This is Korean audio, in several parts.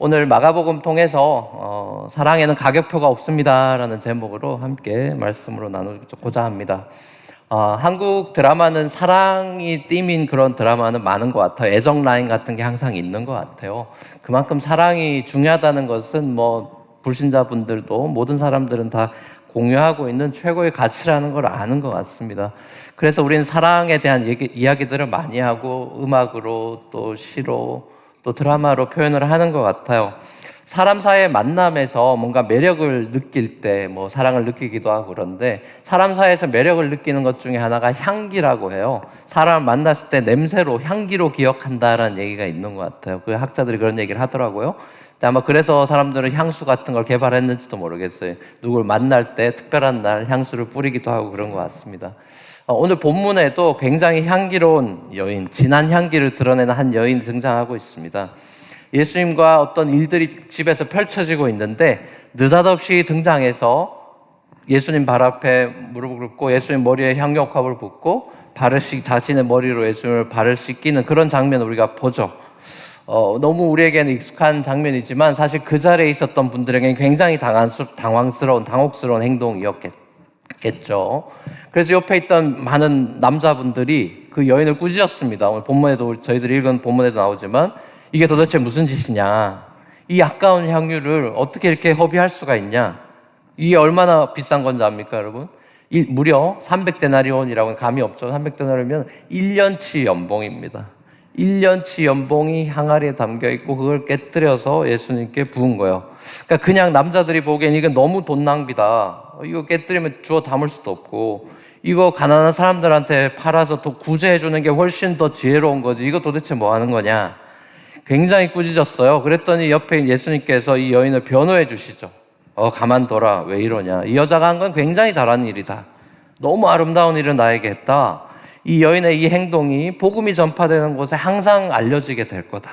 오늘 마가복음 통해서 사랑에는 가격표가 없습니다라는 제목으로 함께 말씀으로 나누고자 합니다. 한국 드라마는 사랑이 띠인 그런 드라마는 많은 것 같아요. 애정 라인 같은 게 항상 있는 것 같아요. 그만큼 사랑이 중요하다는 것은 불신자분들도 모든 사람들은 다 공유하고 있는 최고의 가치라는 걸 아는 것 같습니다. 그래서 우리는 사랑에 대한 이야기들을 많이 하고 음악으로 또 시로 또 드라마로 표현을 하는 것 같아요. 사람 사이의 만남에서 뭔가 매력을 느낄 때 사랑을 느끼기도 하고 그런데 사람 사이에서 매력을 느끼는 것 중에 하나가 향기라고 해요. 사람을 만났을 때 냄새로 향기로 기억한다라는 얘기가 있는 것 같아요. 그 학자들이 그런 얘기를 하더라고요. 아마 그래서 사람들은 향수 같은 걸 개발했는지도 모르겠어요. 누굴 만날 때 특별한 날 향수를 뿌리기도 하고 그런 것 같습니다. 오늘 본문에도 굉장히 향기로운 여인, 진한 향기를 드러내는 한 여인이 등장하고 있습니다. 예수님과 어떤 일들이 집에서 펼쳐지고 있는데 느닷없이 등장해서 예수님 발 앞에 무릎을 꿇고 예수님 머리에 향유옥합을 붓고 자신의 머리로 예수님을 발을 씻기는 그런 장면을 우리가 보죠. 너무 우리에게는 익숙한 장면이지만 사실 그 자리에 있었던 분들에게는 굉장히 당혹스러운 행동이었겠죠. 그래서 옆에 있던 많은 남자분들이 그 여인을 꾸짖었습니다. 오늘 본문에도 저희들이 읽은 본문에도 나오지만 이게 도대체 무슨 짓이냐? 이 아까운 향유를 어떻게 이렇게 허비할 수가 있냐? 이게 얼마나 비싼 건지 압니까, 여러분? 무려 300데나리온이라고는 감이 없죠. 300데나리온이면 1년치 연봉입니다. 1년치 연봉이 항아리에 담겨 있고 그걸 깨뜨려서 예수님께 부은 거예요. 그러니까 그냥 남자들이 보기엔 이건 너무 돈 낭비다. 이거 깨뜨리면 주워 담을 수도 없고 이거 가난한 사람들한테 팔아서 또 구제해 주는 게 훨씬 더 지혜로운 거지. 이거 도대체 뭐 하는 거냐? 굉장히 꾸짖었어요. 그랬더니 옆에 예수님께서 이 여인을 변호해 주시죠. 가만둬라. 왜 이러냐? 이 여자가 한 건 굉장히 잘하는 일이다. 너무 아름다운 일을 나에게 했다. 이 여인의 이 행동이 복음이 전파되는 곳에 항상 알려지게 될 거다.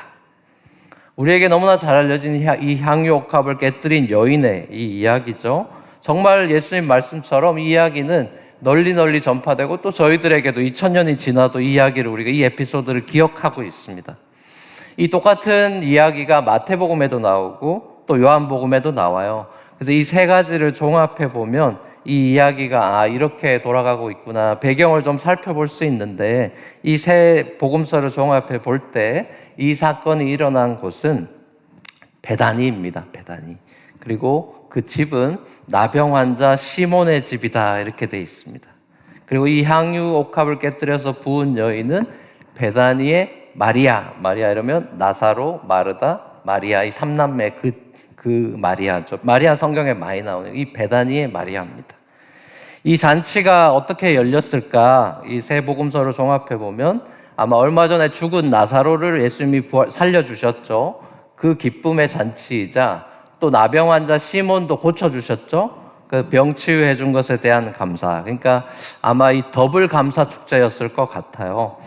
우리에게 너무나 잘 알려진 이 향유옥합을 깨뜨린 여인의 이 이야기죠. 정말 예수님 말씀처럼 이 이야기는 널리 전파되고 또 저희들에게도 2000년이 지나도 이 이야기를 우리가 이 에피소드를 기억하고 있습니다. 이 똑같은 이야기가 마태복음에도 나오고 또 요한복음에도 나와요. 그래서 이 세 가지를 종합해 보면 이 이야기가 이렇게 돌아가고 있구나 배경을 좀 살펴볼 수 있는데 이 세 복음서를 종합해 볼 때 이 사건이 일어난 곳은 베다니입니다. 베다니. 그리고 그 집은 나병 환자 시몬의 집이다 이렇게 돼 있습니다. 그리고 이 향유 옥합을 깨뜨려서 부은 여인은 베다니의 마리아 이러면 나사로, 마르다, 마리아 이 삼남매 그 마리아죠. 마리아 성경에 많이 나오는 이 베다니의 마리아입니다. 이 잔치가 어떻게 열렸을까? 이 세 복음서를 종합해 보면 아마 얼마 전에 죽은 나사로를 예수님이 살려주셨죠. 그 기쁨의 잔치이자 또 나병 환자 시몬도 고쳐주셨죠. 그 병 치유해 준 것에 대한 감사. 그러니까 아마 이 더블 감사 축제였을 것 같아요.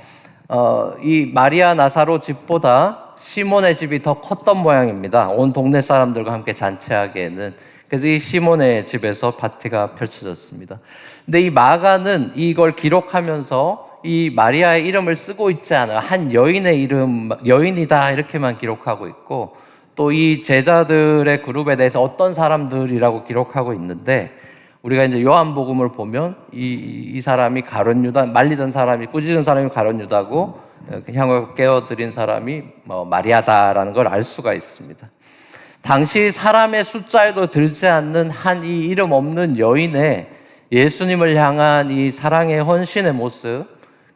이 마리아 나사로 집보다 시몬의 집이 더 컸던 모양입니다. 온 동네 사람들과 함께 잔치하기에는. 그래서 이 시몬의 집에서 파티가 펼쳐졌습니다. 근데 이 마가는 이걸 기록하면서 이 마리아의 이름을 쓰고 있지 않아요. 한 여인의 이름, 여인이다 이렇게만 기록하고 있고 또 이 제자들의 그룹에 대해서 어떤 사람들이라고 기록하고 있는데 우리가 이제 요한복음을 보면 이 사람이 가룟 유다, 말리던 사람이 꾸짖은 사람이 가룟 유다고 향을 깨어드린 사람이 마리아다라는 걸 알 수가 있습니다. 당시 사람의 숫자에도 들지 않는 한 이 이름 없는 여인의 예수님을 향한 이 사랑의 헌신의 모습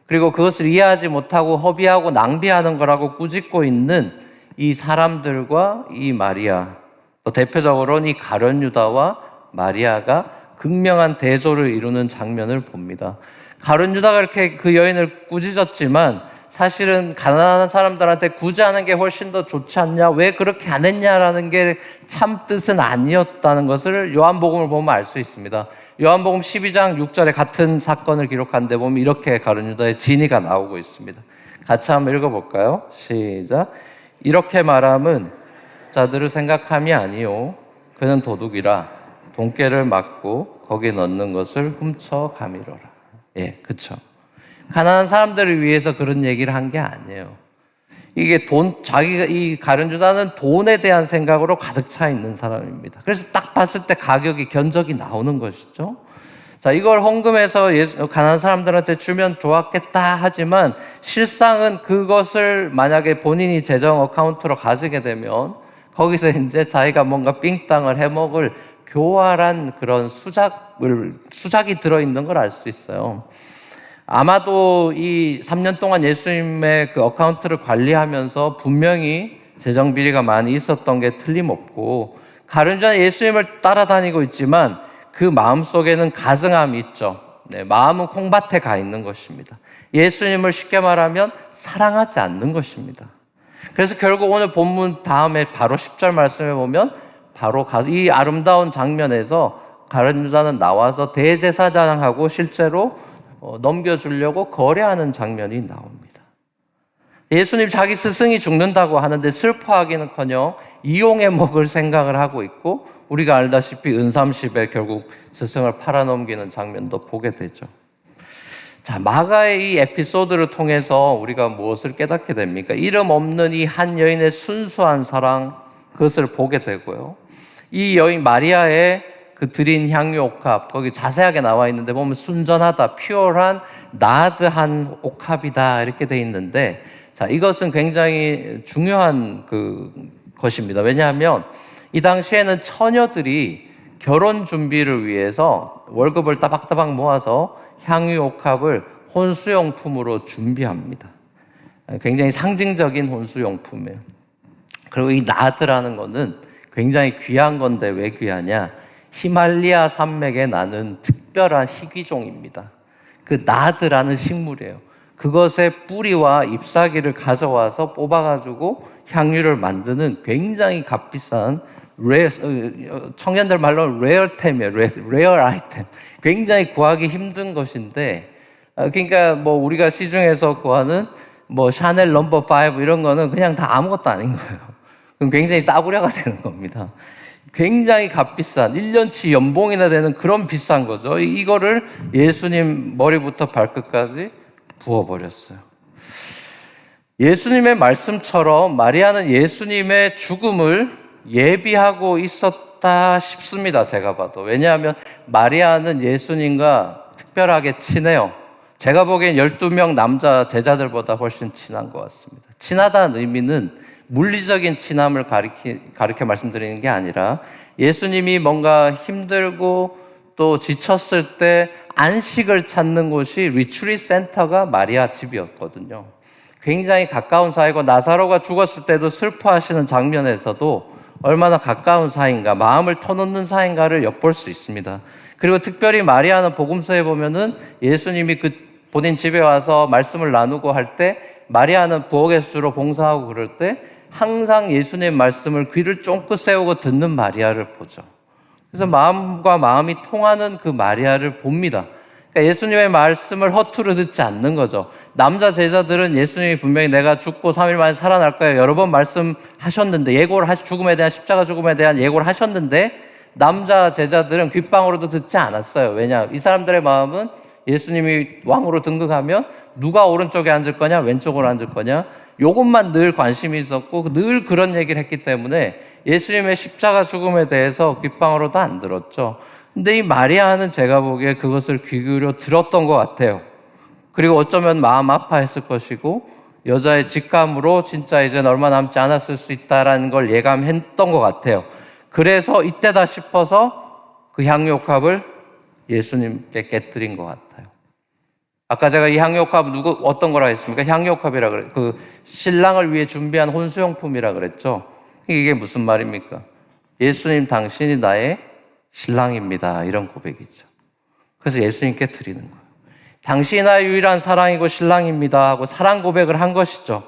그리고 그것을 이해하지 못하고 허비하고 낭비하는 거라고 꾸짖고 있는 이 사람들과 이 마리아 또 대표적으로는 이 가룟 유다와 마리아가 극명한 대조를 이루는 장면을 봅니다. 가룟 유다가 이렇게 그 여인을 꾸짖었지만 사실은 가난한 사람들한테 구제하는 게 훨씬 더 좋지 않냐? 왜 그렇게 안 했냐라는 게 참 뜻은 아니었다는 것을 요한복음을 보면 알 수 있습니다. 요한복음 12장 6절에 같은 사건을 기록한 데 보면 이렇게 가룟 유다의 진위가 나오고 있습니다. 같이 한번 읽어볼까요? 시작. 이렇게 말함은 자들을 생각함이 아니요 그는 도둑이라 돈깨를 맞고 거기에 넣는 것을 훔쳐가미로라. 그렇죠. 가난한 사람들을 위해서 그런 얘기를 한 게 아니에요. 이게 이 가룟 유다는 돈에 대한 생각으로 가득 차 있는 사람입니다. 그래서 딱 봤을 때 가격이 견적이 나오는 것이죠. 자, 이걸 헌금해서 가난한 사람들한테 주면 좋았겠다 하지만 실상은 그것을 만약에 본인이 재정 어카운트로 가지게 되면 거기서 이제 자기가 뭔가 삥땅을 해먹을 교활한 그런 수작이 들어있는 걸 알 수 있어요. 아마도 이 3년 동안 예수님의 그 어카운트를 관리하면서 분명히 재정 비리가 많이 있었던 게 틀림없고 가룟 유다는 예수님을 따라다니고 있지만 그 마음 속에는 가증함이 있죠. 네, 마음은 콩밭에 가 있는 것입니다. 예수님을 쉽게 말하면 사랑하지 않는 것입니다. 그래서 결국 오늘 본문 다음에 바로 10절 말씀에 보면 바로 이 아름다운 장면에서 가룟 유다는 나와서 대제사장하고 실제로 넘겨주려고 거래하는 장면이 나옵니다. 예수님 자기 스승이 죽는다고 하는데 슬퍼하기는커녕 이용해 먹을 생각을 하고 있고 우리가 알다시피 은삼십에 결국 스승을 팔아넘기는 장면도 보게 되죠. 자, 마가의 이 에피소드를 통해서 우리가 무엇을 깨닫게 됩니까? 이름 없는 이 한 여인의 순수한 사랑, 그것을 보게 되고요. 이 여인 마리아의 그 드린 향유 옥합, 거기 자세하게 나와 있는데 보면 순전하다, 퓨어한, 나드한 옥합이다 이렇게 돼 있는데, 자, 이것은 굉장히 중요한 것입니다. 왜냐하면 이 당시에는 처녀들이 결혼 준비를 위해서 월급을 따박따박 모아서 향유 옥합을 혼수용품으로 준비합니다. 굉장히 상징적인 혼수용품이에요. 그리고 이 나드라는 거는 굉장히 귀한 건데 왜 귀하냐? 히말리아 산맥에 나는 특별한 희귀종입니다. 그 나드라는 식물이에요. 그것의 뿌리와 잎사귀를 가져와서 뽑아가지고 향유를 만드는 굉장히 값비싼 청년들 말로 레어템이에요. 레어 아이템. 굉장히 구하기 힘든 것인데, 그러니까 뭐 우리가 시중에서 구하는 뭐 샤넬 넘버 5 이런 거는 그냥 다 아무것도 아닌 거예요. 그럼 굉장히 싸구려가 되는 겁니다. 굉장히 값비싼 1년치 연봉이나 되는 그런 비싼 거죠. 이거를 예수님 머리부터 발끝까지 부어버렸어요. 예수님의 말씀처럼 마리아는 예수님의 죽음을 예비하고 있었다 싶습니다. 제가 봐도. 왜냐하면 마리아는 예수님과 특별하게 친해요. 제가 보기엔 12명 남자 제자들보다 훨씬 친한 것 같습니다. 친하다는 의미는 물리적인 친함을 가리켜 말씀드리는 게 아니라 예수님이 뭔가 힘들고 또 지쳤을 때 안식을 찾는 곳이 리트리트 센터가 마리아 집이었거든요. 굉장히 가까운 사이고 나사로가 죽었을 때도 슬퍼하시는 장면에서도 얼마나 가까운 사이인가, 마음을 터놓는 사이인가를 엿볼 수 있습니다. 그리고 특별히 마리아는 복음서에 보면은 예수님이 본인 집에 와서 말씀을 나누고 할 때 마리아는 부엌에서 주로 봉사하고 그럴 때 항상 예수님의 말씀을 귀를 쫑긋 세우고 듣는 마리아를 보죠. 그래서 마음과 마음이 통하는 그 마리아를 봅니다. 그러니까 예수님의 말씀을 허투루 듣지 않는 거죠. 남자 제자들은 예수님이 분명히 내가 죽고 3일 만에 살아날 거예요 여러 번 말씀하셨는데, 죽음에 대한, 십자가 죽음에 대한 예고를 하셨는데 남자 제자들은 귓방으로도 듣지 않았어요. 왜냐? 이 사람들의 마음은 예수님이 왕으로 등극하면 누가 오른쪽에 앉을 거냐, 왼쪽으로 앉을 거냐, 요것만 늘 관심이 있었고 늘 그런 얘기를 했기 때문에 예수님의 십자가 죽음에 대해서 귓방으로도 안 들었죠. 근데 이 마리아는 제가 보기에 그것을 귀 기울여 들었던 것 같아요. 그리고 어쩌면 마음 아파했을 것이고 여자의 직감으로 진짜 이제 얼마 남지 않았을 수 있다라는 걸 예감했던 것 같아요. 그래서 이때다 싶어서 그 향유옥합을 예수님께 깨뜨린 것 같아요. 아까 제가 이 향유옥합 어떤 거라 했습니까? 향유옥합이라 그래. 그 신랑을 위해 준비한 혼수용품이라 그랬죠. 이게 무슨 말입니까? 예수님 당신이 나의 신랑입니다. 이런 고백이죠. 그래서 예수님께 드리는 거예요. 당신이 나의 유일한 사랑이고 신랑입니다 하고 사랑 고백을 한 것이죠.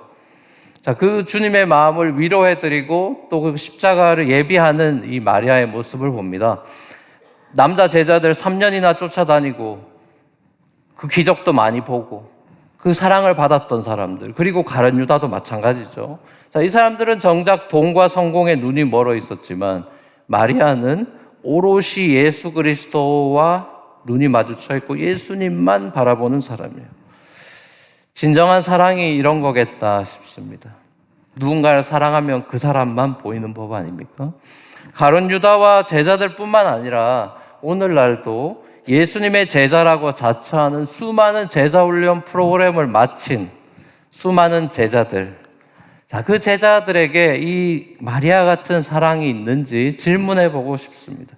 자, 그 주님의 마음을 위로해드리고 또 그 십자가를 예비하는 이 마리아의 모습을 봅니다. 남자 제자들 3년이나 쫓아다니고 그 기적도 많이 보고 그 사랑을 받았던 사람들, 그리고 가룟 유다도 마찬가지죠. 자, 이 사람들은 정작 돈과 성공에 눈이 멀어 있었지만 마리아는 오롯이 예수 그리스도와 눈이 마주쳐 있고 예수님만 바라보는 사람이에요. 진정한 사랑이 이런 거겠다 싶습니다. 누군가를 사랑하면 그 사람만 보이는 법 아닙니까? 가룟 유다와 제자들뿐만 아니라 오늘날도 예수님의 제자라고 자처하는 수많은 제자 훈련 프로그램을 마친 수많은 제자들, 자, 그 제자들에게 이 마리아 같은 사랑이 있는지 질문해 보고 싶습니다.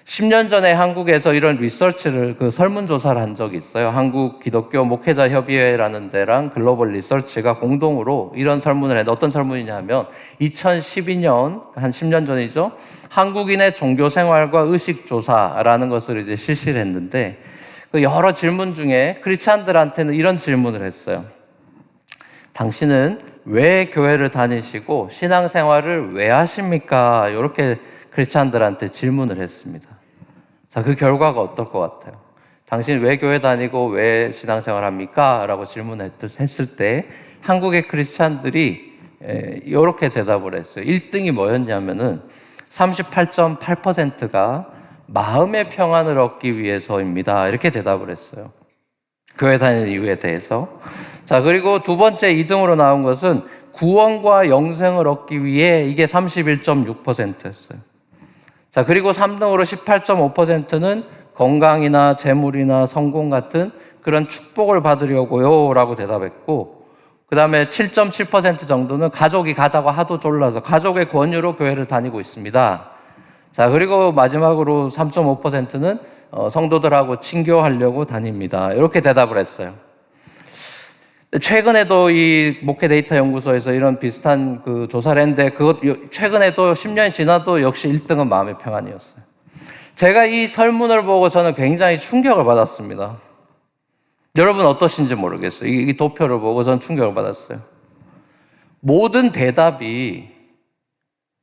10년 전에 한국에서 이런 리서치를, 설문조사를 한 적이 있어요. 한국 기독교 목회자 협의회라는 데랑 글로벌 리서치가 공동으로 이런 설문을 했는데, 어떤 설문이냐면 2012년, 한 10년 전이죠. 한국인의 종교 생활과 의식 조사라는 것을 이제 실시를 했는데, 그 여러 질문 중에 크리스찬들한테는 이런 질문을 했어요. 당신은 왜 교회를 다니시고 신앙생활을 왜 하십니까? 이렇게 크리스찬들한테 질문을 했습니다. 자, 그 결과가 어떨 것 같아요? 당신 왜 교회 다니고 왜 신앙생활 합니까? 라고 질문했을 때 한국의 크리스찬들이 이렇게 대답을 했어요. 1등이 뭐였냐면은 38.8%가 마음의 평안을 얻기 위해서입니다. 이렇게 대답을 했어요. 교회 다니는 이유에 대해서. 자, 그리고 두 번째 2등으로 나온 것은 구원과 영생을 얻기 위해, 이게 31.6%였어요. 자, 그리고 3등으로 18.5%는 건강이나 재물이나 성공 같은 그런 축복을 받으려고요 라고 대답했고, 그 다음에 7.7% 정도는 가족이 가자고 하도 졸라서 가족의 권유로 교회를 다니고 있습니다. 자, 그리고 마지막으로 3.5%는 성도들하고 친교하려고 다닙니다. 이렇게 대답을 했어요. 최근에도 이 목회 데이터 연구소에서 이런 비슷한 그 조사를 했는데, 최근에도 10년이 지나도 역시 1등은 마음의 평안이었어요. 제가 이 설문을 보고 저는 굉장히 충격을 받았습니다. 여러분 어떠신지 모르겠어요. 이 도표를 보고 저는 충격을 받았어요. 모든 대답이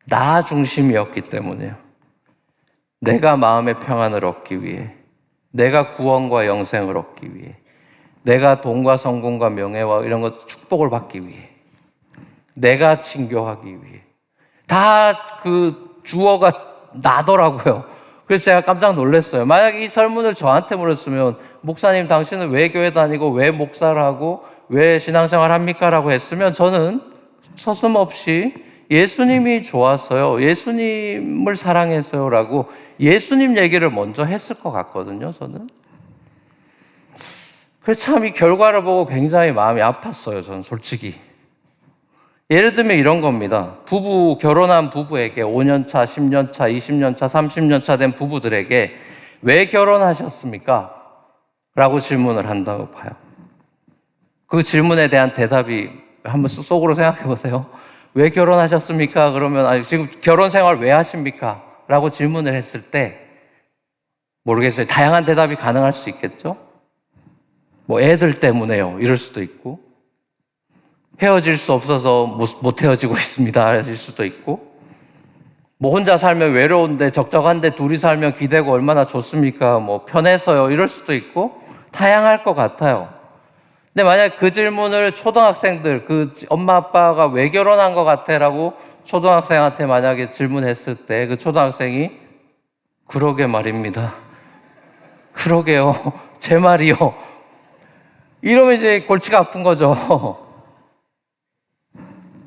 나 중심이었기 때문이에요. 내가 마음의 평안을 얻기 위해, 내가 구원과 영생을 얻기 위해, 내가 돈과 성공과 명예와 이런 것 축복을 받기 위해, 내가 친교하기 위해, 다 그 주어가 나더라고요. 그래서 제가 깜짝 놀랐어요. 만약에 이 설문을 저한테 물었으면, 목사님 당신은 왜 교회 다니고 왜 목사를 하고 왜 신앙생활 합니까? 라고 했으면 저는 서슴없이 예수님이 좋아서요, 예수님을 사랑해서요 라고 예수님 얘기를 먼저 했을 것 같거든요, 저는. 그래서 참 이 결과를 보고 굉장히 마음이 아팠어요, 저는 솔직히. 예를 들면 이런 겁니다. 결혼한 부부에게 5년차, 10년차, 20년차, 30년차 된 부부들에게 왜 결혼하셨습니까? 라고 질문을 한다고 봐요. 그 질문에 대한 대답이, 한번 속으로 생각해 보세요. 왜 결혼하셨습니까? 그러면 지금 결혼 생활 왜 하십니까? 라고 질문을 했을 때, 모르겠어요. 다양한 대답이 가능할 수 있겠죠? 뭐 애들 때문에요, 이럴 수도 있고, 헤어질 수 없어서 못 헤어지고 있습니다 하실 수도 있고, 뭐 혼자 살면 외로운데 적적한데 둘이 살면 기대고 얼마나 좋습니까? 뭐 편해서요, 이럴 수도 있고, 다양할 것 같아요. 근데 만약 그 질문을 초등학생들, 그 엄마 아빠가 왜 결혼한 것 같아? 라고 초등학생한테 만약에 질문했을 때 그 초등학생이 그러게 말입니다. 그러게요. 제 말이요. 이러면 이제 골치가 아픈 거죠.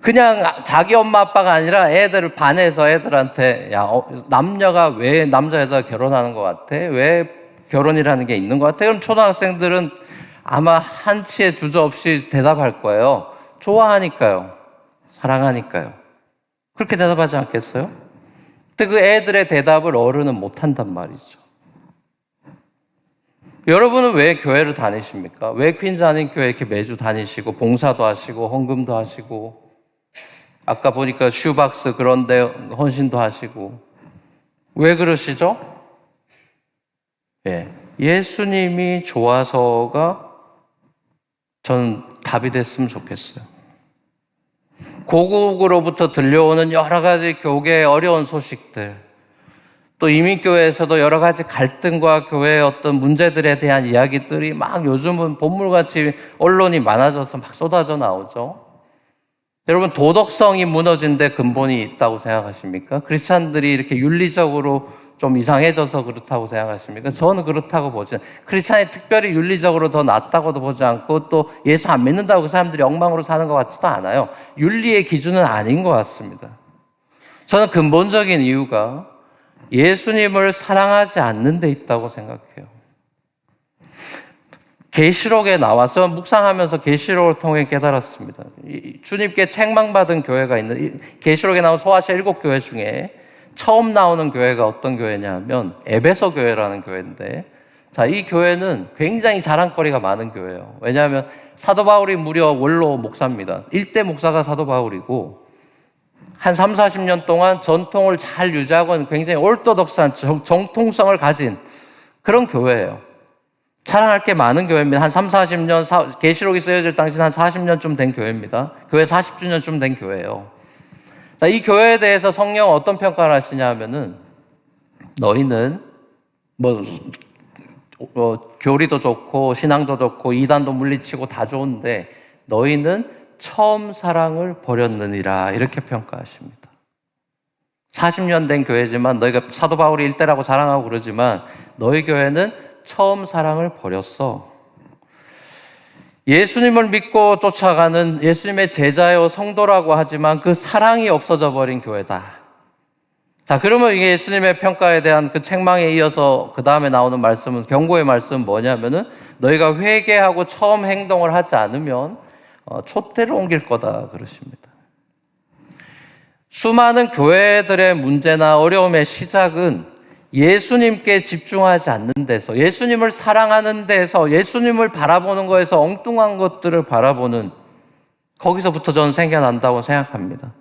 그냥 자기 엄마 아빠가 아니라 애들을 반해서 애들한테, 야, 남녀가 왜 남자 여자 결혼하는 것 같아? 왜 결혼이라는 게 있는 것 같아? 그럼 초등학생들은 아마 한치의 주저없이 대답할 거예요. 좋아하니까요. 사랑하니까요. 그렇게 대답하지 않겠어요? 근데 그 애들의 대답을 어른은 못한단 말이죠. 여러분은 왜 교회를 다니십니까? 왜 퀸즈 한인 교회 이렇게 매주 다니시고 봉사도 하시고 헌금도 하시고, 아까 보니까 슈박스 그런데 헌신도 하시고, 왜 그러시죠? 예수님이 좋아서가 저는 답이 됐으면 좋겠어요. 고국으로부터 들려오는 여러 가지 교계의 어려운 소식들, 또 이민교회에서도 여러 가지 갈등과 교회의 어떤 문제들에 대한 이야기들이 막 요즘은 본물같이 언론이 많아져서 막 쏟아져 나오죠. 여러분, 도덕성이 무너진 데 근본이 있다고 생각하십니까? 크리스찬들이 이렇게 윤리적으로 좀 이상해져서 그렇다고 생각하십니까? 저는 그렇다고 보지 않아요. 크리스찬이 특별히 윤리적으로 더 낫다고도 보지 않고 또 예수 안 믿는다고 그 사람들이 엉망으로 사는 것 같지도 않아요. 윤리의 기준은 아닌 것 같습니다. 저는 근본적인 이유가 예수님을 사랑하지 않는 데 있다고 생각해요. 계시록에 나와서 묵상하면서 계시록을 통해 깨달았습니다. 주님께 책망받은 교회가 있는 계시록에 나온 소아시아 7교회 중에 처음 나오는 교회가 어떤 교회냐면 에베소 교회라는 교회인데, 자, 이 교회는 굉장히 자랑거리가 많은 교회예요. 왜냐하면 사도 바울이 무려 원로 목사입니다. 1대 목사가 사도 바울이고 한 3, 40년 동안 전통을 잘 유지하고 있는 굉장히 올토독스한 정통성을 가진 그런 교회예요. 자랑할 게 많은 교회입니다. 한 3, 40년, 계시록이 쓰여질 당시는 한 40년쯤 된 교회입니다. 교회 40주년쯤 된 교회예요. 자, 이 교회에 대해서 성령은 어떤 평가를 하시냐 하면은, 너희는 교리도 좋고 신앙도 좋고 이단도 물리치고 다 좋은데 너희는 처음 사랑을 버렸느니라, 이렇게 평가하십니다. 40년 된 교회지만, 너희가 사도 바울이 일대라고 자랑하고 그러지만 너희 교회는 처음 사랑을 버렸어. 예수님을 믿고 쫓아가는 예수님의 제자요 성도라고 하지만 그 사랑이 없어져 버린 교회다. 자, 그러면 이게 예수님의 평가에 대한 그 책망에 이어서 그 다음에 나오는 말씀은, 경고의 말씀은 뭐냐면은, 너희가 회개하고 처음 행동을 하지 않으면 촛대를 옮길 거다 그러십니다. 수많은 교회들의 문제나 어려움의 시작은 예수님께 집중하지 않는 데서, 예수님을 사랑하는 데서, 예수님을 바라보는 거에서 엉뚱한 것들을 바라보는, 거기서부터 저는 생겨난다고 생각합니다.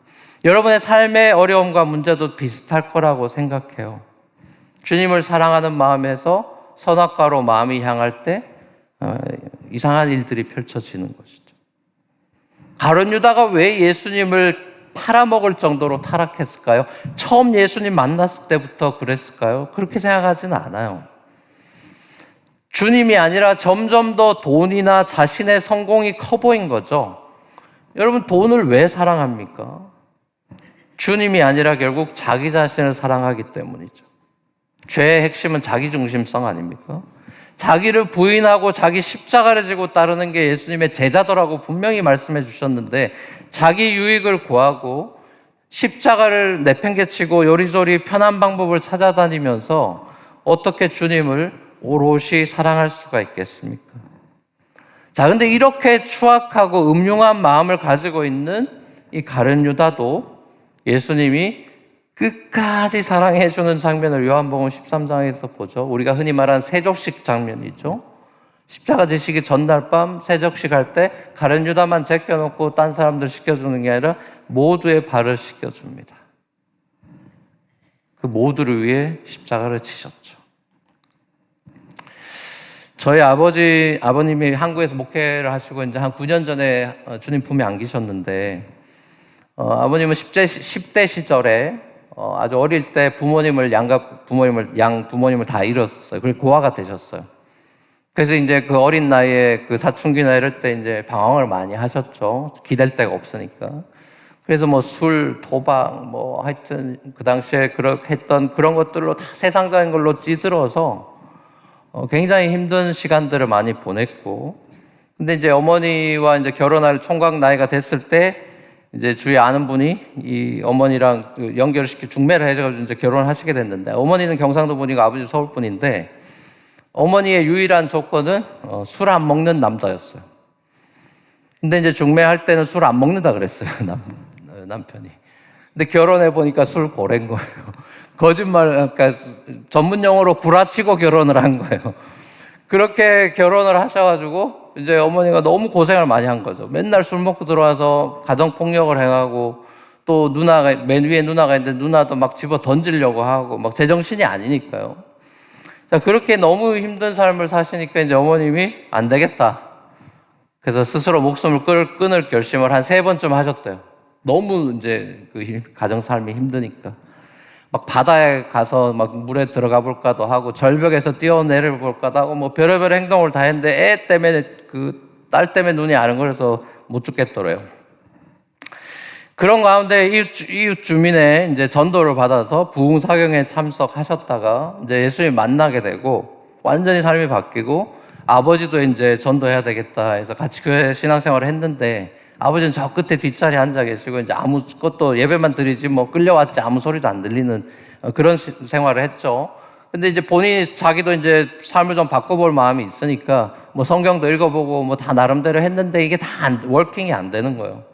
여러분의 삶의 어려움과 문제도 비슷할 거라고 생각해요. 주님을 사랑하는 마음에서 선악과로 마음이 향할 때 이상한 일들이 펼쳐지는 것이죠. 가룟 유다가 왜 예수님을 팔아먹을 정도로 타락했을까요? 처음 예수님 만났을 때부터 그랬을까요? 그렇게 생각하지는 않아요. 주님이 아니라 점점 더 돈이나 자신의 성공이 커 보인 거죠. 여러분, 돈을 왜 사랑합니까? 주님이 아니라 결국 자기 자신을 사랑하기 때문이죠. 죄의 핵심은 자기중심성 아닙니까? 자기를 부인하고 자기 십자가를 지고 따르는 게 예수님의 제자도라고 분명히 말씀해 주셨는데, 자기 유익을 구하고 십자가를 내팽개치고 요리조리 편한 방법을 찾아다니면서 어떻게 주님을 오롯이 사랑할 수가 있겠습니까? 자, 근데 이렇게 추악하고 음흉한 마음을 가지고 있는 이 가룟 유다도 예수님이 끝까지 사랑해주는 장면을 요한복음 13장에서 보죠. 우리가 흔히 말하는 세족식 장면이죠. 십자가 지시기 전날 밤 세족식 할 때 가룟 유다만 제껴놓고 딴 사람들 시켜주는 게 아니라 모두의 발을 씻겨줍니다. 그 모두를 위해 십자가를 치셨죠. 저희 아버님이 한국에서 목회를 하시고 이제 한 9년 전에 주님 품에 안기셨는데, 아버님은 10대 시절에 아주 어릴 때 양가 부모님을 다 잃었어요. 그리고 고아가 되셨어요. 그래서 이제 그 어린 나이에 그 사춘기나 이럴 때 이제 방황을 많이 하셨죠. 기댈 데가 없으니까. 그래서 뭐 술, 도박, 뭐 하여튼 그 당시에 그렇게 했던 그런 것들로 다 세상적인 걸로 찌들어서 굉장히 힘든 시간들을 많이 보냈고, 근데 이제 어머니와 이제 결혼할 총각 나이가 됐을 때 이제 주위에 아는 분이 이 어머니랑 연결을 중매를 해가지고 이제 결혼을 하시게 됐는데, 어머니는 경상도 분이고 아버지 서울 분인데, 어머니의 유일한 조건은 술 안 먹는 남자였어요. 근데 이제 중매할 때는 술 안 먹는다 그랬어요, 남편이. 근데 결혼해 보니까 술 고래인 거예요. 거짓말, 그러니까 전문 용어로 구라치고 결혼을 한 거예요. 그렇게 결혼을 하셔가지고 이제 어머니가 너무 고생을 많이 한 거죠. 맨날 술 먹고 들어와서 가정폭력을 해가고, 또 맨 위에 누나가 있는데 누나도 막 집어 던지려고 하고, 막 제정신이 아니니까요. 자, 그렇게 너무 힘든 삶을 사시니까 이제 어머님이 안 되겠다. 그래서 스스로 목숨을 끊을 결심을 한 3번쯤 하셨대요. 너무 이제 그 가정 삶이 힘드니까. 막 바다에 가서 막 물에 들어가 볼까도 하고, 절벽에서 뛰어내려 볼까도 하고, 뭐 별의별 행동을 다 했는데 애 때문에, 그 딸 때문에 눈이 아른거려서 못 죽겠더래요. 그런 가운데 이웃 주민의 이제 전도를 받아서 부흥 사경에 참석하셨다가 이제 예수님 만나게 되고 완전히 삶이 바뀌고 아버지도 이제 전도해야 되겠다 해서 같이 교회 신앙생활을 했는데 아버지는 저 끝에 뒷자리에 앉아 계시고 이제 아무것도 예배만 드리지 뭐 끌려왔지 아무 소리도 안 들리는 그런 생활을 했죠. 근데 이제 본인이 자기도 이제 삶을 좀 바꿔볼 마음이 있으니까 뭐 성경도 읽어보고 뭐 다 나름대로 했는데 이게 다 워킹이 안 되는 거예요.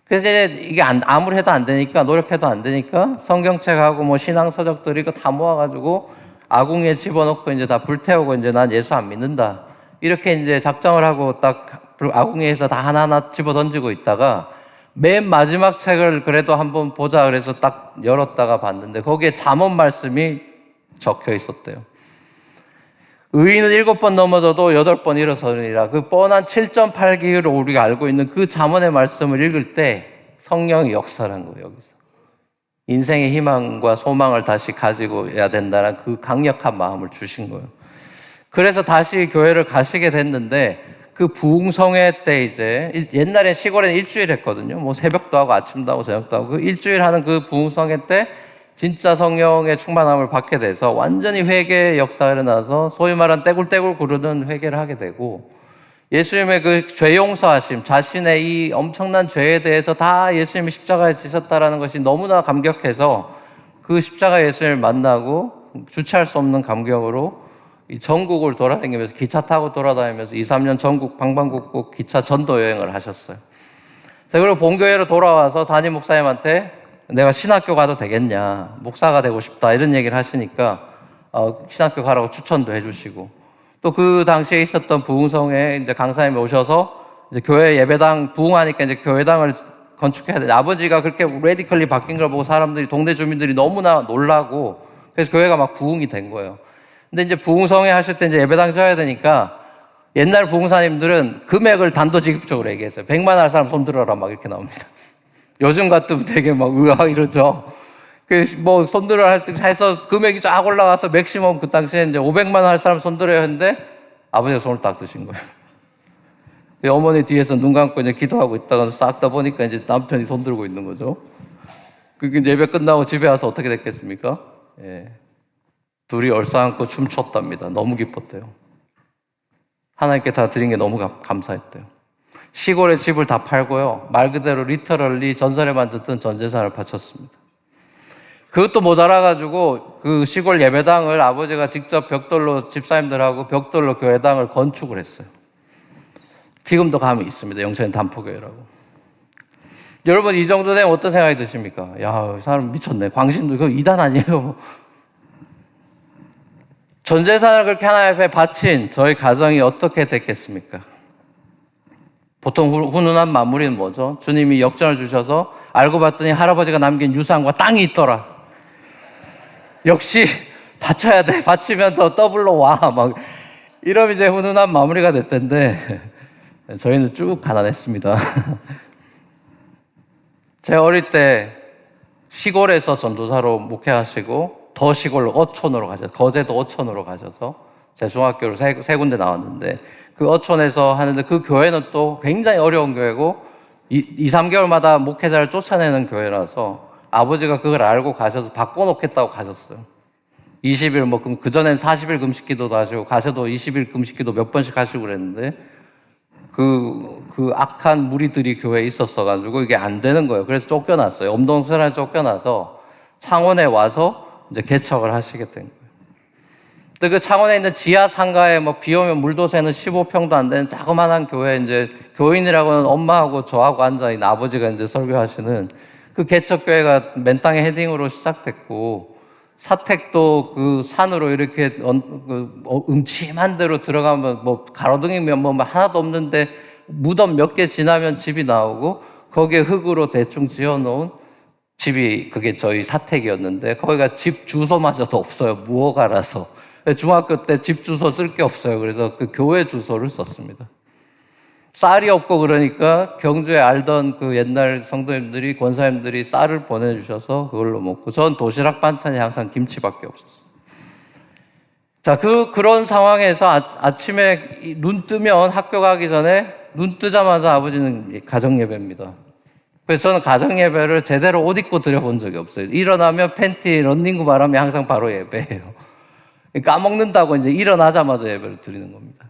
그래서 이제 이게 아무리 해도 안 되니까, 노력해도 안 되니까 성경책하고 뭐 신앙서적들 이거 다 모아가지고 아궁이에 집어넣고 이제 다 불태우고 이제 난 예수 안 믿는다. 이렇게 이제 작정을 하고 딱 아궁이에서 다 하나하나 집어 던지고 있다가 맨 마지막 책을 그래도 한번 보자 그래서 딱 열었다가 봤는데 거기에 잠언 말씀이 적혀 있었대요. 의인은 7번 넘어져도 8번 일어서느니라. 그 뻔한 7.8기로 우리가 알고 있는 그 잠언의 말씀을 읽을 때 성령이 역사한 거예요, 여기서. 인생의 희망과 소망을 다시 가지고 해야 된다는 그 강력한 마음을 주신 거예요. 그래서 다시 교회를 가시게 됐는데 그 부흥성회 때 이제 옛날에 시골에는 일주일 했거든요. 뭐 새벽도 하고 아침도 하고 저녁도 하고 그 일주일 하는 그 부흥성회 때 진짜 성령의 충만함을 받게 돼서 완전히 회개의 역사가 일어나서 소위 말하는 떼굴떼굴 구르는 회개를 하게 되고 예수님의 그 죄 용서하심, 자신의 이 엄청난 죄에 대해서 다 예수님이 십자가에 지셨다라는 것이 너무나 감격해서 그 십자가 예수님을 만나고 주체할 수 없는 감격으로 이 전국을 돌아다니면서 기차 타고 돌아다니면서 2, 3년 전국 방방곡곡 기차 전도 여행을 하셨어요. 그리고 본교회로 돌아와서 담임 목사님한테 내가 신학교 가도 되겠냐, 목사가 되고 싶다 이런 얘기를 하시니까 신학교 가라고 추천도 해주시고 또 그 당시에 있었던 부흥성에 이제 강사님이 오셔서 이제 교회 예배당 부흥하니까 이제 교회당을 건축해야 돼. 아버지가 그렇게 레디컬리 바뀐 걸 보고 사람들이 동네 주민들이 너무나 놀라고 그래서 교회가 막 부흥이 된 거예요. 근데 이제 부흥성회 하실 때 이제 예배당 져야 되니까 옛날 부흥사님들은 금액을 단도직입적으로 얘기했어요. 100만 원 할 사람 손 들어라 막 이렇게 나옵니다. 요즘 같으면 되게 막 으아 이러죠. 그 뭐 손들어 할 때 해서 금액이 쫙 올라가서 맥시멈 그 당시에 이제 500만 원 할 사람 손들어야 했는데 아버지가 손을 딱 드신 거예요. 어머니 뒤에서 눈 감고 이제 기도하고 있다가 싹 다 보니까 이제 남편이 손 들고 있는 거죠. 그게 예배 끝나고 집에 와서 어떻게 됐겠습니까? 예. 둘이 얼싸안고 춤췄답니다. 너무 기뻤대요. 하나님께 다 드린 게 너무 감사했대요. 시골에 집을 다 팔고요. 말 그대로 리터럴리 전설에만 듣던 전 재산을 바쳤습니다. 그것도 모자라가지고 그 시골 예배당을 아버지가 직접 벽돌로 집사님들하고 벽돌로 교회당을 건축을 했어요. 지금도 감이 있습니다. 영천 단포교회라고. 여러분 이 정도 되면 어떤 생각이 드십니까? 야, 이 사람 미쳤네. 광신도 이거 이단 아니에요? 전 재산을 그렇게 하나님 앞에 바친 저희 가정이 어떻게 됐겠습니까? 보통 훈훈한 마무리는 뭐죠? 주님이 역전을 주셔서 알고 봤더니 할아버지가 남긴 유산과 땅이 있더라. 역시 바쳐야 돼. 바치면 더 더블로 와. 막 이러면 이제 훈훈한 마무리가 될 텐데 저희는 쭉 가난했습니다. 제가 어릴 때 시골에서 전도사로 목회하시고 더 시골로 어촌으로 가셔서 거제도 어촌으로 가셔서 제 중학교를 세 군데 나왔는데 그 어촌에서 하는데 그 교회는 또 굉장히 어려운 교회고 2, 3개월마다 목회자를 쫓아내는 교회라서 아버지가 그걸 알고 가셔서 바꿔놓겠다고 가셨어요. 20일 뭐 그전엔 40일 금식 기도도 하시고 가셔도 20일 금식 기도 몇 번씩 하시고 그랬는데 그 악한 무리들이 교회에 있었어가지고 이게 안 되는 거예요. 그래서 쫓겨났어요. 엄동설에 쫓겨나서 창원에 와서 이제 개척을 하시게 된 거예요. 근데 그 창원에 있는 지하 상가에 뭐 비 오면 물도 새는 15평도 안 되는 자그마한 교회 이제 교인이라고는 엄마하고 저하고 앉아 있는 아버지가 이제 설교하시는 그 개척교회가 맨 땅에 헤딩으로 시작됐고 사택도 그 산으로 이렇게 음침한 데로 들어가면 뭐 가로등이면 뭐 하나도 없는데 무덤 몇 개 지나면 집이 나오고 거기에 흙으로 대충 지어놓은 집이 그게 저희 사택이었는데 거기가 집 주소마저도 없어요. 무허가라서. 중학교 때 집 주소 쓸 게 없어요. 그래서 그 교회 주소를 썼습니다. 쌀이 없고 그러니까 경주에 알던 그 옛날 성도님들이 권사님들이 쌀을 보내주셔서 그걸로 먹고 전 도시락 반찬이 항상 김치밖에 없었어요. 자, 그런 상황에서 아침에 눈 뜨면 학교 가기 전에 눈 뜨자마자 아버지는 가정 예배입니다. 그래서 저는 가정 예배를 제대로 옷 입고 드려본 적이 없어요. 일어나면 팬티, 런닝구 바람에 항상 바로 예배예요. 까먹는다고 이제 일어나자마자 예배를 드리는 겁니다.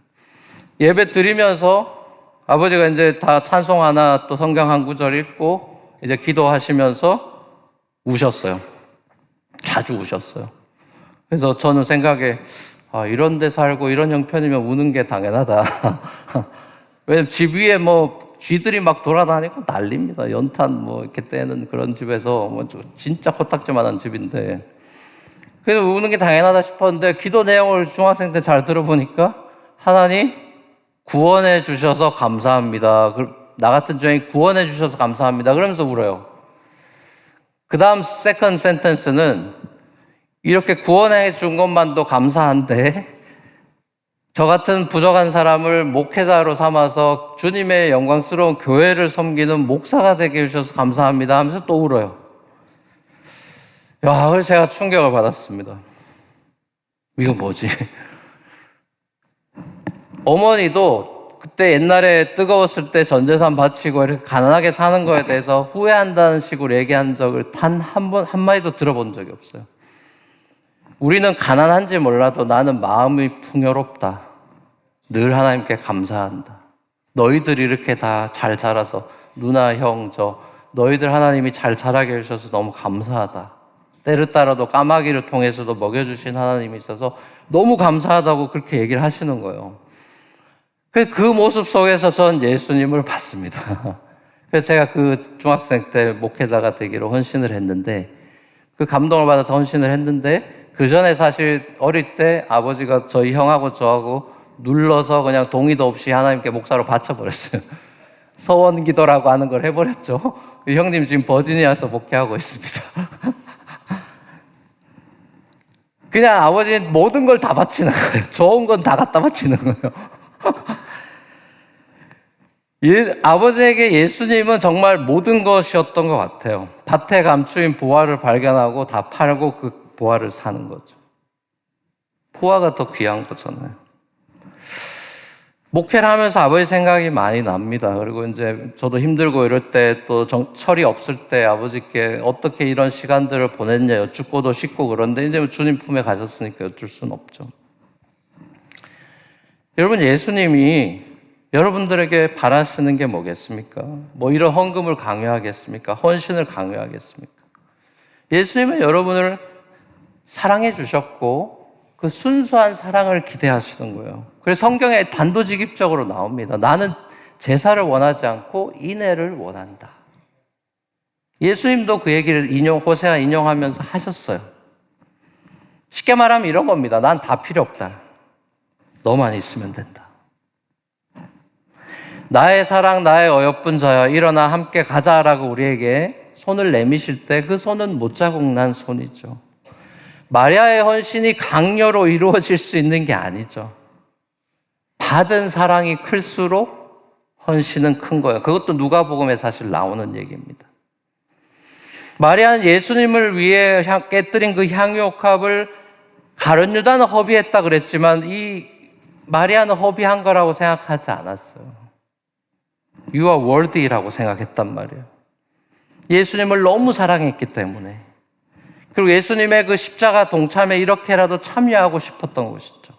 예배 드리면서 아버지가 이제 다 찬송 하나 또 성경 한 구절 읽고 이제 기도하시면서 우셨어요. 자주 우셨어요. 그래서 저는 생각에 이런 데 살고 이런 형편이면 우는 게 당연하다. 왜냐면 집 위에 뭐 쥐들이 막 돌아다니고 난립니다. 연탄 뭐 이렇게 떼는 그런 집에서 뭐 진짜 코딱지만한 집인데 그래서 우는 게 당연하다 싶었는데 기도 내용을 중학생 때 잘 들어보니까 하나님 구원해 주셔서 감사합니다. 나 같은 죄인 구원해 주셔서 감사합니다. 그러면서 울어요. 그 다음 세컨드 센텐스는 이렇게 구원해 준 것만도 감사한데 저 같은 부족한 사람을 목회자로 삼아서 주님의 영광스러운 교회를 섬기는 목사가 되게 해주셔서 감사합니다 하면서 또 울어요. 그래서 제가 충격을 받았습니다. 이거 뭐지? 어머니도 그때 옛날에 뜨거웠을 때 전재산 바치고 이렇게 가난하게 사는 거에 대해서 후회한다는 식으로 얘기한 적을 단 한마디도 들어본 적이 없어요. 우리는 가난한지 몰라도 나는 마음이 풍요롭다. 늘 하나님께 감사한다. 너희들이 이렇게 다 잘 자라서 누나, 형, 너희들 하나님이 잘 자라게 해주셔서 너무 감사하다. 때를 따라도 까마귀를 통해서도 먹여주신 하나님이 있어서 너무 감사하다고 그렇게 얘기를 하시는 거예요. 그 모습 속에서 전 예수님을 봤습니다. 그래서 제가 그 중학생 때 목회자가 되기로 헌신을 했는데 그 감동을 받아서 헌신을 했는데 그 전에 사실 어릴 때 아버지가 저희 형하고 저하고 눌러서 그냥 동의도 없이 하나님께 목사로 바쳐버렸어요. 서원 기도라고 하는 걸 해버렸죠. 형님 지금 버지니아에서 목회하고 있습니다. 그냥 아버지는 모든 걸 다 바치는 거예요. 좋은 건 다 갖다 바치는 거예요. 아버지에게 예수님은 정말 모든 것이었던 것 같아요. 밭에 감추인 보화를 발견하고 다 팔고 그 보화를 사는 거죠. 보화가 더 귀한 거잖아요. 목회를 하면서 아버지 생각이 많이 납니다. 그리고 이제 저도 힘들고 이럴 때 또 철이 없을 때 아버지께 어떻게 이런 시간들을 보냈냐 여쭙고도 싶고 그런데 이제 주님 품에 가셨으니까 여쭐 수는 없죠. 여러분, 예수님이 여러분들에게 바라시는 게 뭐겠습니까? 뭐 이런 헌금을 강요하겠습니까? 헌신을 강요하겠습니까? 예수님은 여러분을 사랑해 주셨고 그 순수한 사랑을 기대하시는 거예요. 그래서 성경에 단도직입적으로 나옵니다. 나는 제사를 원하지 않고 인애를 원한다. 예수님도 그 얘기를 호세아 인용하면서 하셨어요. 쉽게 말하면 이런 겁니다. 난 다 필요 없다. 너만 있으면 된다. 나의 사랑, 나의 어여쁜 자야, 일어나 함께 가자라고 우리에게 손을 내미실 때 그 손은 못자국 난 손이죠. 마리아의 헌신이 강요로 이루어질 수 있는 게 아니죠. 받은 사랑이 클수록 헌신은 큰 거예요. 그것도 누가복음에 사실 나오는 얘기입니다. 마리아는 예수님을 위해 깨뜨린 그 향유옥합을 가룟 유다는 허비했다 그랬지만 이 마리아는 허비한 거라고 생각하지 않았어요. You are worthy라고 생각했단 말이에요. 예수님을 너무 사랑했기 때문에. 그리고 예수님의 그 십자가 동참에 이렇게라도 참여하고 싶었던 것이죠.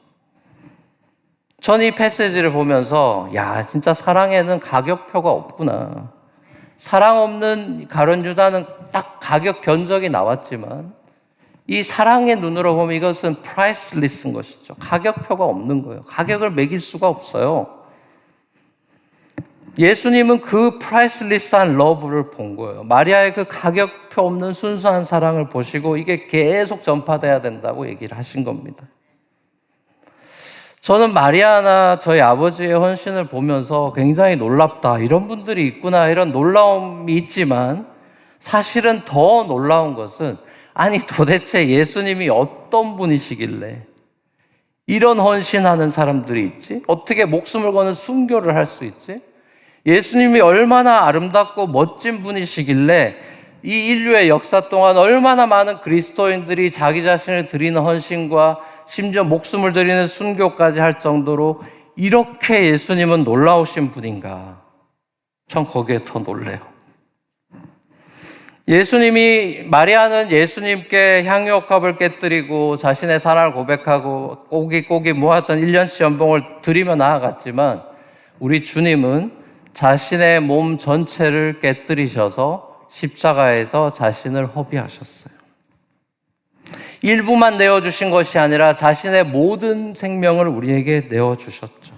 전 이 패시지를 보면서 진짜 사랑에는 가격표가 없구나. 사랑 없는 가룟 유다는 딱 가격 견적이 나왔지만 이 사랑의 눈으로 보면 이것은 priceless인 것이죠. 가격표가 없는 거예요. 가격을 매길 수가 없어요. 예수님은 그 프라이슬리스한 러브를 본 거예요. 마리아의 그 가격표 없는 순수한 사랑을 보시고 이게 계속 전파돼야 된다고 얘기를 하신 겁니다. 저는 마리아나 저희 아버지의 헌신을 보면서 굉장히 놀랍다. 이런 분들이 있구나. 이런 놀라움이 있지만 사실은 더 놀라운 것은 도대체 예수님이 어떤 분이시길래 이런 헌신하는 사람들이 있지? 어떻게 목숨을 거는 순교를 할 수 있지? 예수님이 얼마나 아름답고 멋진 분이시길래 이 인류의 역사 동안 얼마나 많은 그리스도인들이 자기 자신을 드리는 헌신과 심지어 목숨을 드리는 순교까지 할 정도로 이렇게 예수님은 놀라우신 분인가? 전 거기에 더 놀래요. 예수님이, 마리아는 예수님께 향유옥합을 깨뜨리고 자신의 사랑을 고백하고 꼬깃꼬깃 모았던 1년치 연봉을 드리며 나아갔지만, 우리 주님은 자신의 몸 전체를 깨뜨리셔서 십자가에서 자신을 허비하셨어요. 일부만 내어주신 것이 아니라 자신의 모든 생명을 우리에게 내어주셨죠.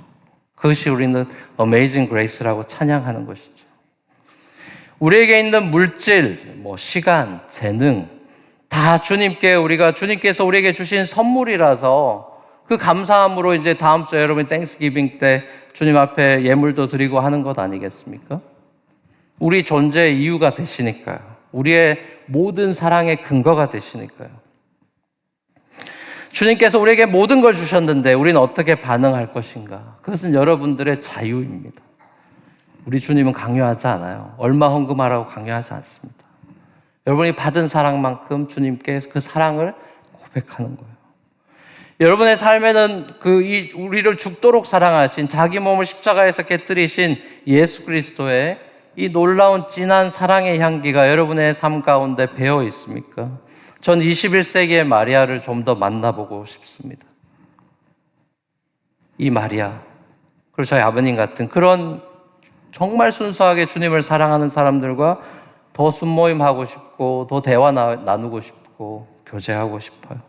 그것이 우리는 Amazing Grace라고 찬양하는 것이죠. 우리에게 있는 물질, 시간, 재능 다 주님께서 우리에게 주신 선물이라서 그 감사함으로 이제 다음 주에 여러분 땡스기빙 때 주님 앞에 예물도 드리고 하는 것 아니겠습니까? 우리 존재의 이유가 되시니까요. 우리의 모든 사랑의 근거가 되시니까요. 주님께서 우리에게 모든 걸 주셨는데 우리는 어떻게 반응할 것인가? 그것은 여러분들의 자유입니다. 우리 주님은 강요하지 않아요. 얼마 헌금하라고 강요하지 않습니다. 여러분이 받은 사랑만큼 주님께 그 사랑을 고백하는 거예요. 여러분의 삶에는 우리를 죽도록 사랑하신, 자기 몸을 십자가에서 깨뜨리신 예수 그리스도의 이 놀라운 진한 사랑의 향기가 여러분의 삶 가운데 배어 있습니까? 전 21세기의 마리아를 좀 더 만나보고 싶습니다. 이 마리아, 그리고 저희 아버님 같은 그런 정말 순수하게 주님을 사랑하는 사람들과 더 순모임하고 싶고, 더 대화 나누고 싶고, 교제하고 싶어요.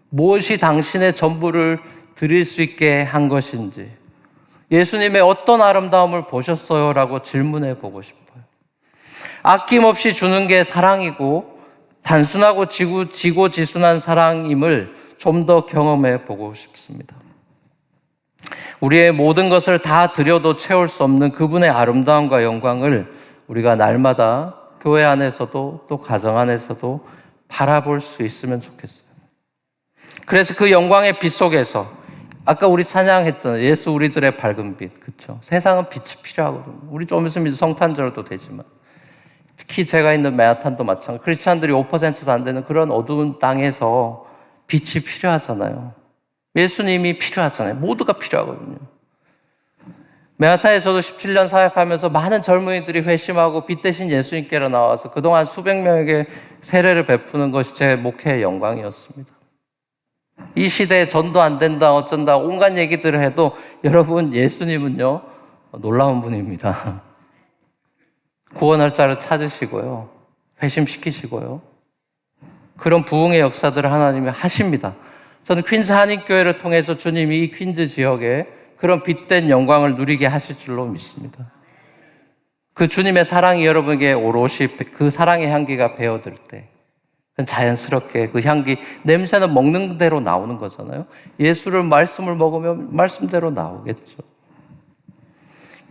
무엇이 당신의 전부를 드릴 수 있게 한 것인지, 예수님의 어떤 아름다움을 보셨어요? 라고 질문해 보고 싶어요. 아낌없이 주는 게 사랑이고, 단순하고 지고지순한 사랑임을 좀 더 경험해 보고 싶습니다. 우리의 모든 것을 다 드려도 채울 수 없는 그분의 아름다움과 영광을 우리가 날마다 교회 안에서도 또 가정 안에서도 바라볼 수 있으면 좋겠어요. 그래서 그 영광의 빛 속에서, 아까 우리 찬양했잖아요. 예수 우리들의 밝은 빛. 그렇죠? 세상은 빛이 필요하거든요. 우리 좀 있으면 성탄절도 되지만, 특히 제가 있는 맨하탄도 마찬가지. 크리스찬들이 5%도 안 되는 그런 어두운 땅에서 빛이 필요하잖아요. 예수님이 필요하잖아요. 모두가 필요하거든요. 맨하탄에서도 17년 사역하면서 많은 젊은이들이 회심하고 빛 대신 예수님께로 나와서 그동안 수백 명에게 세례를 베푸는 것이 제 목회의 영광이었습니다. 이 시대에 전도 안 된다, 어쩐다, 온갖 얘기들을 해도 여러분, 예수님은요, 놀라운 분입니다. 구원할 자를 찾으시고요, 회심시키시고요, 그런 부흥의 역사들을 하나님이 하십니다. 저는 퀸즈 한인교회를 통해서 주님이 이 퀸즈 지역에 그런 빛된 영광을 누리게 하실 줄로 믿습니다. 그 주님의 사랑이 여러분에게 오롯이 그 사랑의 향기가 배어들 때 자연스럽게 그 향기, 냄새는 먹는 대로 나오는 거잖아요. 말씀을 먹으면 말씀대로 나오겠죠.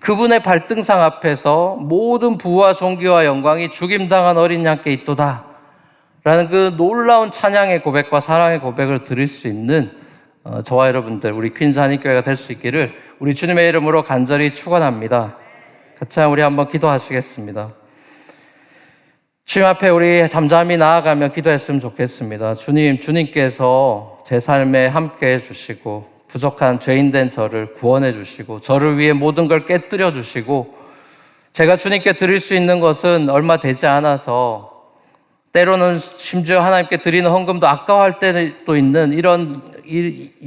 그분의 발등상 앞에서 모든 부와 존귀와 영광이 죽임당한 어린 양께 있도다 라는 그 놀라운 찬양의 고백과 사랑의 고백을 드릴 수 있는 저와 여러분들, 우리 퀸즈 한인교회가 될 수 있기를 우리 주님의 이름으로 간절히 축원합니다. 같이 우리 한번 기도하시겠습니다. 주님 앞에 우리 잠잠히 나아가며 기도했으면 좋겠습니다. 주님께서 제 삶에 함께 해주시고, 부족한 죄인된 저를 구원해 주시고, 저를 위해 모든 걸 깨뜨려 주시고, 제가 주님께 드릴 수 있는 것은 얼마 되지 않아서, 때로는 심지어 하나님께 드리는 헌금도 아까워할 때도 있는 이런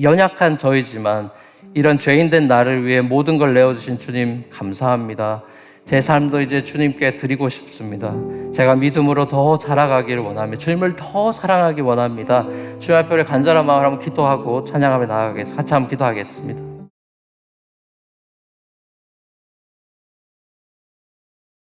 연약한 저이지만, 이런 죄인된 나를 위해 모든 걸 내어주신 주님 감사합니다. 제 삶도 이제 주님께 드리고 싶습니다. 제가 믿음으로 더 자라가기를 원하며 주님을 더 사랑하기 원합니다. 주님 앞에 간절한 마음을 한번 기도하고 찬양하며 나아가겠습니다. 같이 한번 기도하겠습니다.